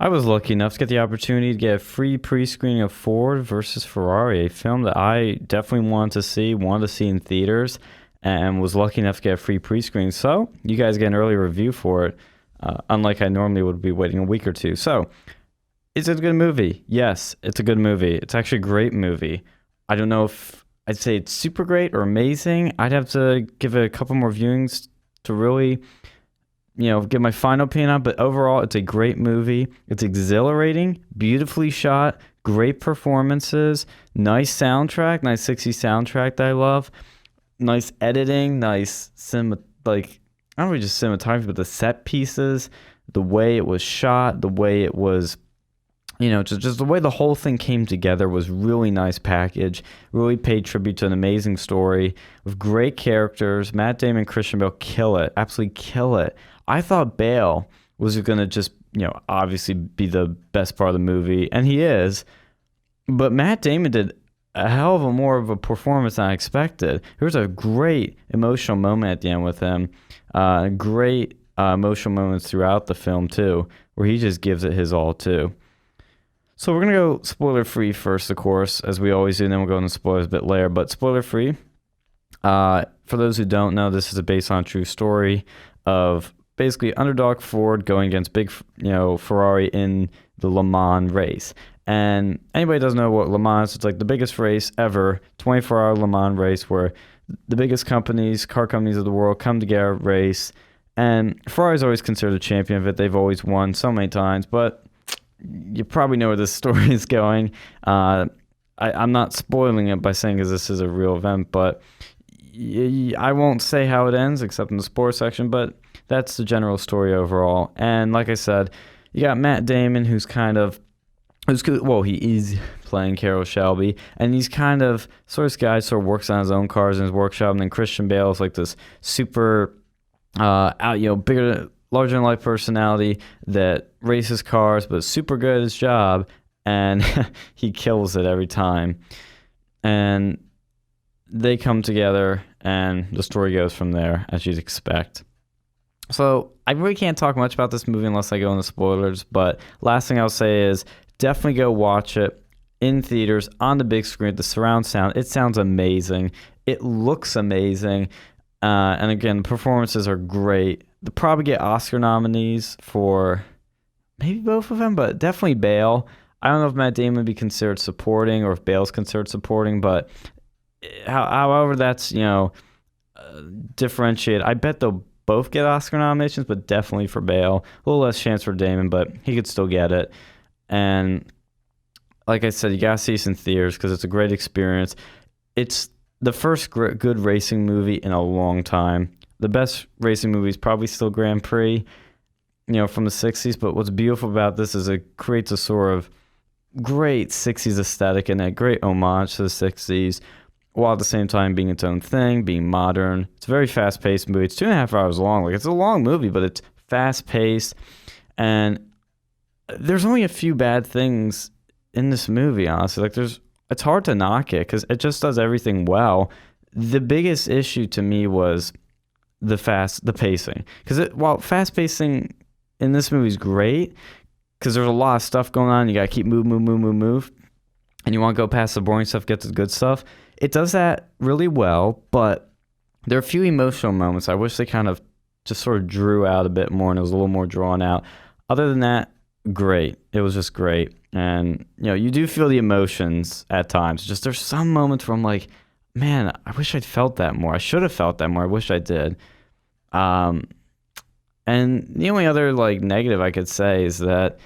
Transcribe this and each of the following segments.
I was lucky enough to get the opportunity to get a free pre-screening of Ford versus Ferrari, a film that I definitely wanted to see in theaters, and was lucky enough to get a free pre-screening. So you guys get an early review for it, unlike I normally would be waiting a week or two. So is it a good movie? Yes, it's a good movie. It's actually a great movie. I don't know if I'd say it's super great or amazing. I'd have to give it a couple more viewings to really give my final opinion on, but overall, it's a great movie. It's exhilarating, beautifully shot, great performances, nice soundtrack, nice 60s soundtrack that I love, nice editing, nice like, not really just cinematography, but the set pieces, the way it was shot, the way it was, just the way the whole thing came together was really nice package. Really paid tribute to an amazing story with great characters. Matt Damon and Christian Bale kill it, absolutely kill it. I thought Bale was going to just, obviously be the best part of the movie, and he is. But Matt Damon did a hell of a more of a performance than I expected. There was a great emotional moment at the end with him. Great emotional moments throughout the film, too, where he just gives it his all, too. So we're going to go spoiler-free first, of course, as we always do, and then we'll go into spoilers a bit later. But spoiler-free, for those who don't know, this is based on a true story of basically underdog Ford going against big, Ferrari in the Le Mans race. And anybody doesn't know what Le Mans is, it's like the biggest race ever, 24-hour Le Mans race where the biggest car companies of the world come together, race. And Ferrari's always considered a champion of it. They've always won so many times, but you probably know where this story is going. I'm not spoiling it by saying because this is a real event, but I won't say how it ends except in the sports section, but that's the general story overall. And like I said, you got Matt Damon, he is playing Carroll Shelby, and he's kind of sort of works on his own cars in his workshop, and then Christian Bale is like this super bigger, larger than life personality that races cars, but is super good at his job, and he kills it every time. And they come together, and the story goes from there, as you'd expect. So I really can't talk much about this movie unless I go into spoilers, but last thing I'll say is definitely go watch it in theaters on the big screen, the surround sound. It sounds amazing. It looks amazing. And again, the performances are great. They'll probably get Oscar nominees for maybe both of them, but definitely Bale. I don't know if Matt Damon would be considered supporting or if Bale's considered supporting, but however that's, differentiated. I bet they'll both get Oscar nominations, but definitely for Bale. A little less chance for Damon, but he could still get it. And like I said, you gotta see this in theaters because it's a great experience. It's the first good racing movie in a long time. The best racing movie is probably still Grand Prix, from the 60s. But what's beautiful about this is it creates a sort of great 60s aesthetic and a great homage to the 60s, while at the same time being its own thing, being modern. It's a very fast-paced movie. It's 2.5 hours long. Like, it's a long movie, but it's fast-paced. And there's only a few bad things in this movie, honestly. Like, it's hard to knock it because it just does everything well. The biggest issue to me was the pacing. Because while fast pacing in this movie is great, because there's a lot of stuff going on, you got to keep move, and you want to go past the boring stuff, get to the good stuff. It does that really well, but there are a few emotional moments I wish they kind of just sort of drew out a bit more and it was a little more drawn out. Other than that, great. It was just great. And, you do feel the emotions at times. Just there's some moments where I'm like, man, I wish I'd felt that more. I should have felt that more. I wish I did. And the only other, negative I could say is that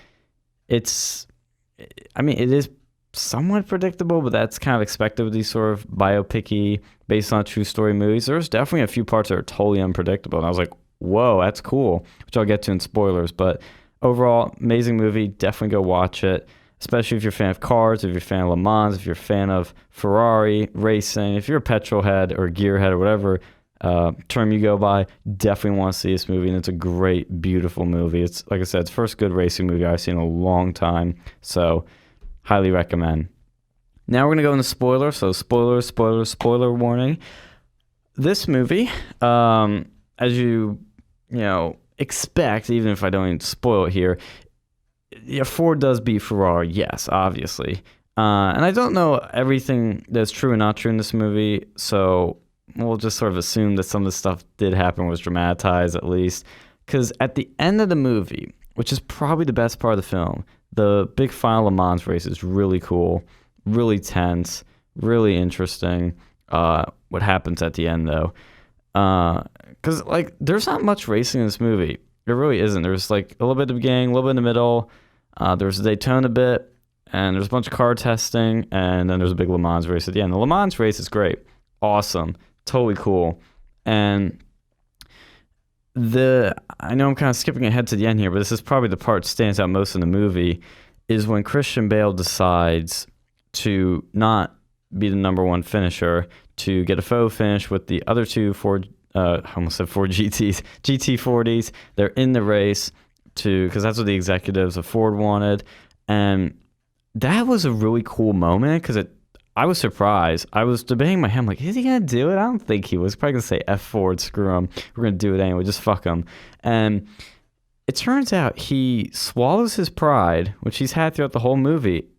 it is somewhat predictable, but that's kind of expected with these sort of biopic-y, based on true story movies. There's definitely a few parts that are totally unpredictable, and I was like, whoa, that's cool, which I'll get to in spoilers. But overall, amazing movie. Definitely go watch it, especially if you're a fan of cars, if you're a fan of Le Mans, if you're a fan of Ferrari racing, if you're a petrol head or gearhead or whatever term you go by. Definitely want to see this movie, and it's a great, beautiful movie. It's, like I said, it's the first good racing movie I've seen in a long time, so highly recommend. Now we're going to go into spoilers. So spoiler warning. This movie, as you expect, even if I don't even spoil it here, yeah, Ford does beat Ferrari, yes, obviously. And I don't know everything that's true and not true in this movie, so we'll just sort of assume that some of the stuff did happen, was dramatized at least. Because at the end of the movie, which is probably the best part of the film, the big final Le Mans race is really cool, really tense, really interesting. What happens at the end, though? Because, like, there's not much racing in this movie. There really isn't. There's, like, a little bit at the beginning, a little bit in the middle. There's Daytona a bit, and there's a bunch of car testing, and then there's a big Le Mans race at the end. The Le Mans race is great. Awesome. Totally cool. And I know I'm kind of skipping ahead to the end here, but this is probably the part that stands out most in the movie, is when Christian Bale decides to not be the number one finisher, to get a faux finish with the other two Ford, I almost said Ford GT40s. They're in the race because that's what the executives of Ford wanted. And that was a really cool moment because I was surprised. I was debating in my head, I'm like, is he going to do it? I don't think he was. Probably going to say F Ford, screw him. We're going to do it anyway, just fuck him. And it turns out he swallows his pride, which he's had throughout the whole movie,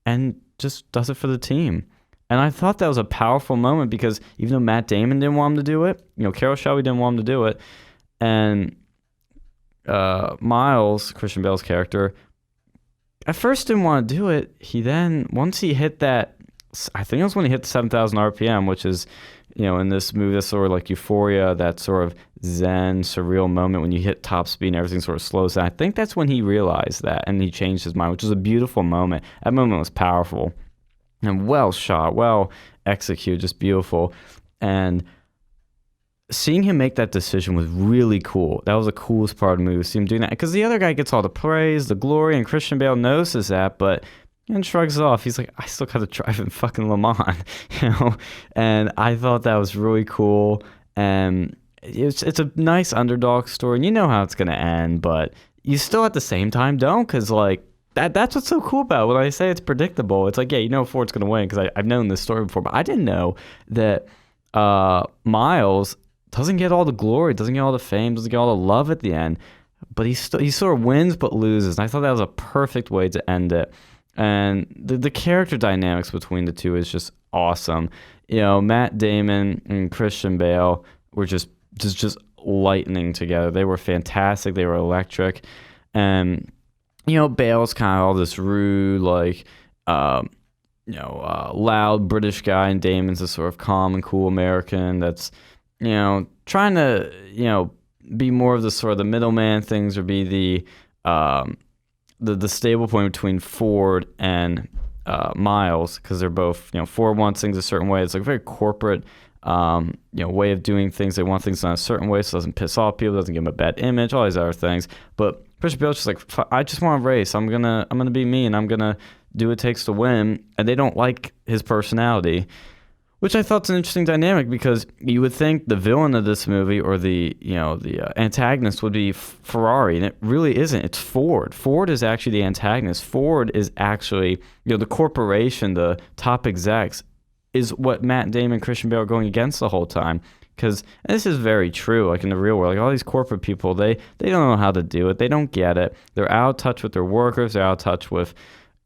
and just does it for the team. And I thought that was a powerful moment because even though Matt Damon didn't want him to do it, Carol Shelby didn't want him to do it, and Miles, Christian Bale's character, at first didn't want to do it. He then, once he hit that, I think it was when he hit the 7,000 RPM, which is, in this movie, that's sort of like euphoria, that sort of zen, surreal moment when you hit top speed and everything sort of slows down. I think that's when he realized that and he changed his mind, which was a beautiful moment. That moment was powerful and well shot, well executed, just beautiful. And seeing him make that decision was really cool. That was the coolest part of the movie, see him doing that. Because the other guy gets all the praise, the glory, and Christian Bale notices that, but and shrugs it off. He's like, I still got to drive in fucking Le Mans, And I thought that was really cool. And it's a nice underdog story. And you know how it's going to end, but you still at the same time don't, because, like, that's what's so cool about it. When I say it's predictable, it's like, yeah, Ford's going to win, because I've known this story before, but I didn't know that Miles doesn't get all the glory, doesn't get all the fame, doesn't get all the love at the end, but he sort of wins but loses. And I thought that was a perfect way to end it. And the character dynamics between the two is just awesome. Matt Damon and Christian Bale were just lightning together. They were fantastic. They were electric. And, Bale's kind of all this rude, like, loud British guy, and Damon's a sort of calm and cool American that's, trying to, be more of the sort of the middleman things, or be the stable point between Ford and Miles, because they're both, Ford wants things a certain way. It's like a very corporate, way of doing things. They want things done a certain way so it doesn't piss off people, doesn't give them a bad image, all these other things. But Christian Bale's just like, I just want to race. I'm gonna be me, and I'm gonna do what it takes to win. And they don't like his personality, which I thought's an interesting dynamic, because you would think the villain of this movie, or the antagonist, would be Ferrari, and it really isn't. It's Ford. Ford is actually the antagonist. Ford is actually, the corporation, the top execs, is what Matt Damon and Christian Bale are going against the whole time. Because this is very true, like in the real world, like all these corporate people, they don't know how to do it. They don't get it. They're out of touch with their workers. They're out of touch with,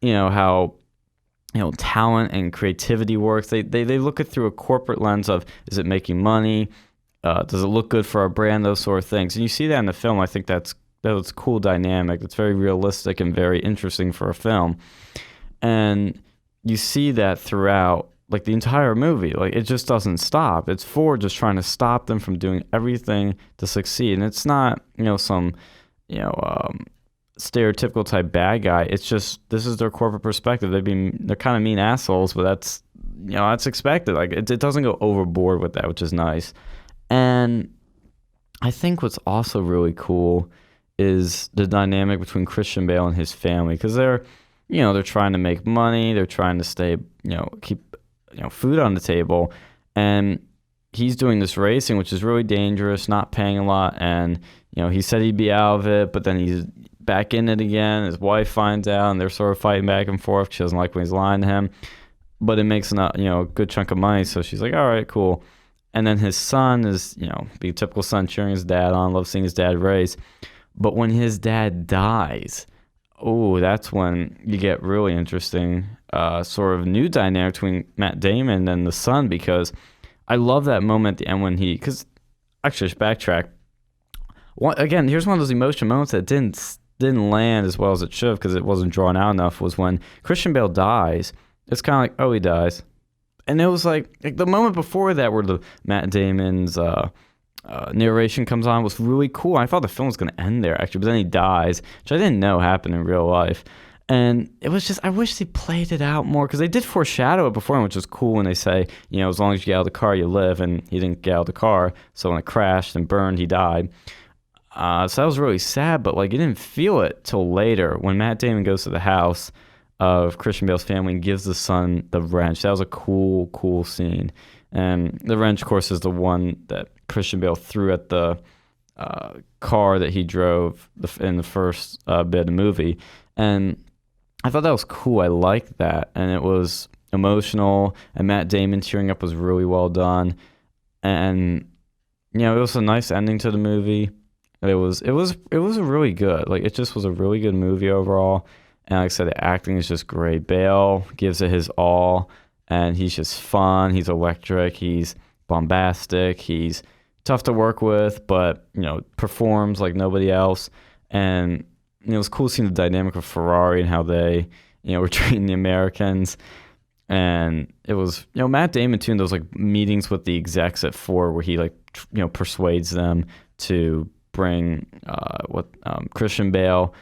how talent and creativity works. They look at through a corporate lens of, is it making money? Does it look good for our brand? Those sort of things. And you see that in the film. I think that's a cool dynamic. It's very realistic and very interesting for a film. And you see that throughout, like, the entire movie. Like, it just doesn't stop. It's Ford just trying to stop them from doing everything to succeed. And it's not, some, stereotypical type bad guy. It's just, this is their corporate perspective. They're kind of mean assholes, but that's expected. Like, it doesn't go overboard with that, which is nice. And I think what's also really cool is the dynamic between Christian Bale and his family, because they're trying to make money, they're trying to stay, keep food on the table, and he's doing this racing, which is really dangerous, not paying a lot, and he said he'd be out of it, but then he's back in it again. His wife finds out, and they're sort of fighting back and forth. She doesn't like when he's lying to him, but it makes a good chunk of money, so she's like, all right, cool. And then his son is, be a typical son, cheering his dad on, loves seeing his dad race. But when his dad dies, Oh, that's when you get really interesting, sort of new dynamic between Matt Damon and the son, because I love that moment at the end when because actually, just backtrack. Again, here's one of those emotional moments that didn't land as well as it should have because it wasn't drawn out enough. Was when Christian Bale dies. It's kind of like, oh, he dies, and it was like the moment before that where the Matt Damon's narration comes on was really cool. I thought the film was going to end there actually, but then he dies, which I didn't know happened in real life. And it was just, I wish they played it out more because they did foreshadow it before, which was cool when they say, as long as you get out of the car, you live. And he didn't get out of the car. So when it crashed and burned, he died. So that was really sad, but like you didn't feel it till later when Matt Damon goes to the house of Christian Bale's family and gives the son the wrench. That was a cool scene. And the wrench, of course, is the one that Christian Bale threw at the car that he drove in the first bit of the movie. And I thought that was cool. I liked that. And it was emotional. And Matt Damon tearing up was really well done. And, it was a nice ending to the movie. It was a really good, like, it just was a really good movie overall. And like I said, the acting is just great. Bale gives it his all. And he's just fun. He's electric. He's bombastic. He's tough to work with, but, performs like nobody else. And, it was cool seeing the dynamic of Ferrari and how they, were treating the Americans. And it was, Matt Damon too in those like meetings with the execs at Ford where he like, persuades them to bring Christian Bale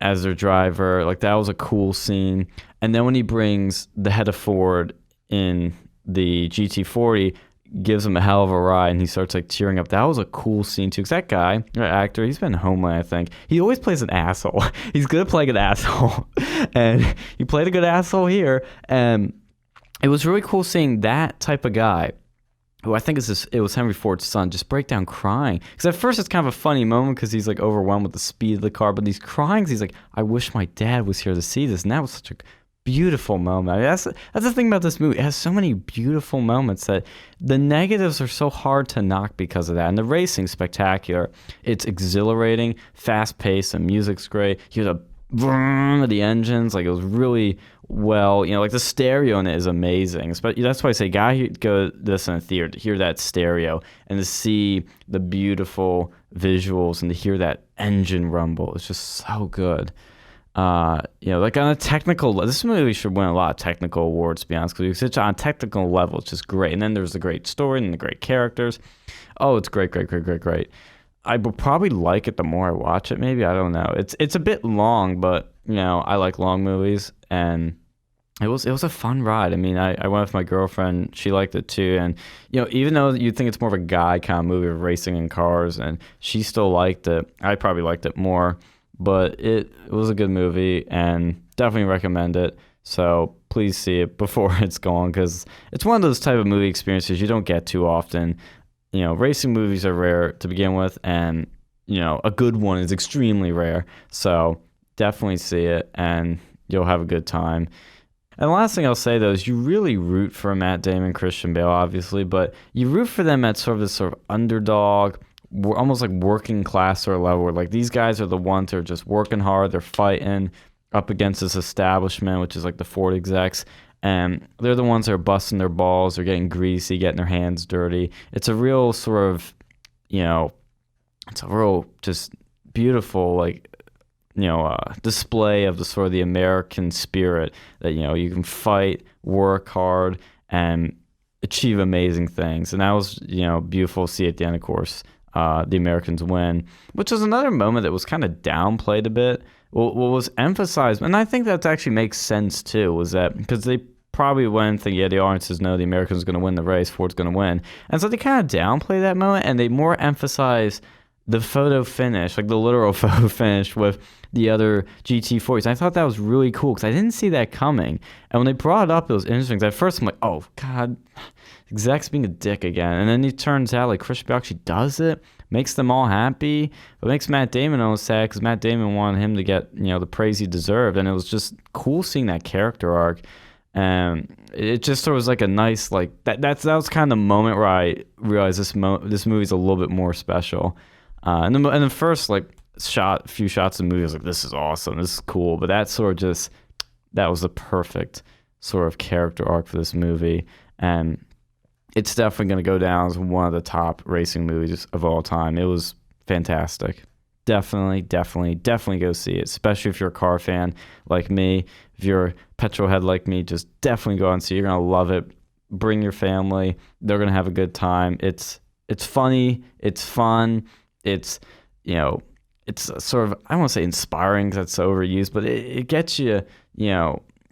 as their driver. Like that was a cool scene. And then when he brings the head of Ford in the GT40, gives him a hell of a ride, and he starts like tearing up. That was a cool scene too, because that guy, that actor, he's been in Homeland, I think. He always plays an asshole. He's good at playing an asshole, and he played a good asshole here. And it was really cool seeing that type of guy, who I think it was Henry Ford's son, just break down crying. Because at first it's kind of a funny moment because he's like overwhelmed with the speed of the car, but he's crying. He's like, I wish my dad was here to see this, and that was such a beautiful moment. I mean, that's the thing about this movie. It has so many beautiful moments that the negatives are so hard to knock because of that. And the racing's spectacular. It's exhilarating, fast-paced, and music's great. You hear the vroom of the engines. Like, it was really well, like the stereo in it is amazing. But that's why I say, go this in a theater to hear that stereo and to see the beautiful visuals and to hear that engine rumble. It's just so good. Like on a technical, this movie should win a lot of technical awards, to be honest, because it's on a technical level, it's just great. And then there's the great story and the great characters. Oh, it's great. I will probably like it the more I watch it, maybe. I don't know. It's a bit long, but, I like long movies, and it was a fun ride. I mean, I went with my girlfriend. She liked it too. And, even though you'd think it's more of a guy kind of movie of racing in cars, and she still liked it, I probably liked it more. But it was a good movie and definitely recommend it. So please see it before it's gone, because it's one of those type of movie experiences you don't get too often. Racing movies are rare to begin with, and, a good one is extremely rare. So definitely see it and you'll have a good time. And the last thing I'll say, though, is you really root for Matt Damon, Christian Bale, obviously, but you root for them at sort of this sort of underdog, almost like working class or level, where like these guys are the ones who are just working hard, they're fighting up against this establishment, which is like the Ford execs, and they're the ones that are busting their balls, they're getting greasy, getting their hands dirty. It's a real sort of, it's a real just beautiful like display of the sort of the American spirit that you can fight, work hard, and achieve amazing things. And that was beautiful to see at the end, of course. The Americans win, which was another moment that was kind of downplayed a bit. What was emphasized, and I think that actually makes sense too, was that because they probably went thinking, the audiences know the Americans are going to win the race, Ford's going to win. And so they kind of downplay that moment, and they more emphasize the photo finish, like the literal photo finish with the other GT40s. I thought that was really cool because I didn't see that coming. And when they brought it up, it was interesting. At first, I'm like, oh, God, exec's being a dick again. And then it turns out like Christian Bale actually does it, makes them all happy, but makes Matt Damon almost sad because Matt Damon wanted him to get the praise he deserved. And it was just cool seeing that character arc. And it just sort of was like a nice, like, that was kind of the moment where I realized this movie's a little bit more special. And the first, like, a few shots of the movie. I was like, this is awesome. This is cool. But that was the perfect sort of character arc for this movie. And it's definitely going to go down as one of the top racing movies of all time. It was fantastic. Definitely go see it, especially if you're a car fan like me. If you're a petrol head like me, just definitely go out and see it. You're going to love it. Bring your family. They're going to have a good time. It's funny. It's fun. It's, it's sort of, I don't want to say inspiring because that's so overused, but it gets you,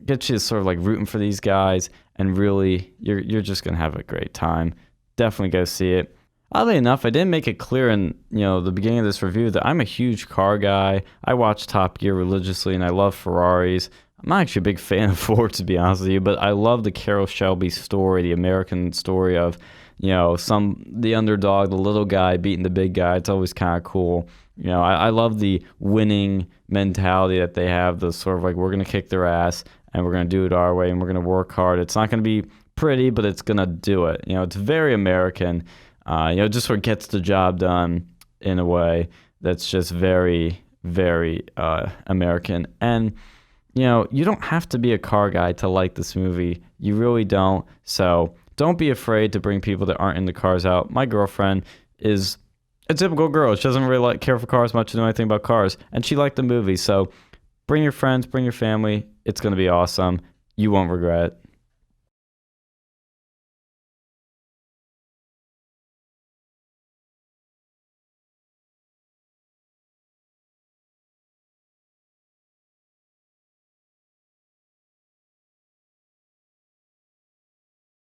gets you sort of like rooting for these guys, and really you're just going to have a great time. Definitely go see it. Oddly enough, I didn't make it clear in the beginning of this review that I'm a huge car guy. I watch Top Gear religiously, and I love Ferraris. I'm not actually a big fan of Ford, to be honest with you, but I love the Carroll Shelby story, the American story of the underdog, the little guy beating the big guy. It's always kind of cool. I love the winning mentality that they have. The sort of like, we're gonna kick their ass and we're gonna do it our way and we're gonna work hard. It's not gonna be pretty, but it's gonna do it. It's very American. Just sort of gets the job done in a way that's just very, very American. And, you don't have to be a car guy to like this movie. You really don't. So don't be afraid to bring people that aren't into cars out. My girlfriend is a typical girl. She doesn't really care for cars much to know anything about cars. And she liked the movie. So bring your friends, bring your family. It's going to be awesome. You won't regret it.